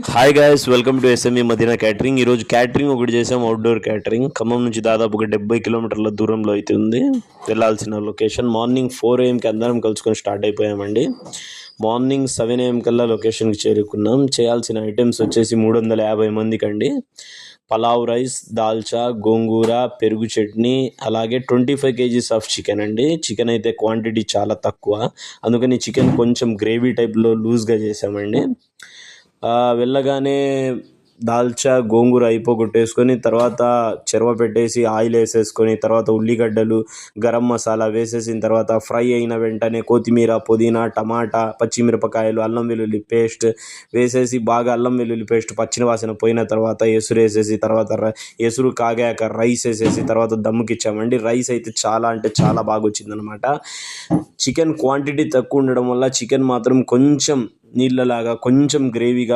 Hi guys, welcome to SME Madina catering. ఈరోజు catering ఒకటి చేసాం, అవుట్డోర్ క్యాటరింగ్. ఖమ్మం నుంచి దాదాపు ఒక 70 కిలోమీటర్ల దూరంలో అయితే ఉంది వెళ్ళాల్సిన లొకేషన్. మార్నింగ్ 4 AM అందరం కలుసుకొని స్టార్ట్ అయిపోయామండి. మార్నింగ్ 7 AM కల్లా లొకేషన్కి చేరుకున్నాం. చేయాల్సిన ఐటమ్స్ వచ్చేసి 350 మందికి అండి. పలావ్ రైస్, దాల్చా, గోంగూర, పెరుగు చట్నీ, అలాగే 25 kgs ఆఫ్ చికెన్ అండి. చికెన్ అయితే క్వాంటిటీ చాలా తక్కువ, అందుకని చికెన్ కొంచెం గ్రేవీ టైప్లో లూజ్గా చేసామండి. వెళ్ళగానే దాల్చా, గోంగూర అయిపోగొట్టేసుకొని తర్వాత చెరవ పెట్టేసి ఆయిల్ వేసేసుకొని తర్వాత ఉల్లిగడ్డలు, గరం మసాలా వేసేసిన తర్వాత ఫ్రై అయిన వెంటనే కొత్తిమీర, పుదీనా, టమాటా, పచ్చిమిరపకాయలు, అల్లం వెల్లుల్లి పేస్ట్ వేసేసి బాగా అల్లం వెల్లుల్లి పేస్ట్ పచ్చిన వాసన పోయిన తర్వాత ఎసురు వేసేసి తర్వాత ఎసురు కాగాక రైస్ వేసేసి తర్వాత దమ్ముకి ఇచ్చామండి. రైస్ అయితే చాలా అంటే చాలా బాగా వచ్చిందనమాట. చికెన్ క్వాంటిటీ తక్కువ ఉండడం వల్ల చికెన్ మాత్రం కొంచెం నీళ్ళలాగా కొంచెం గ్రేవీగా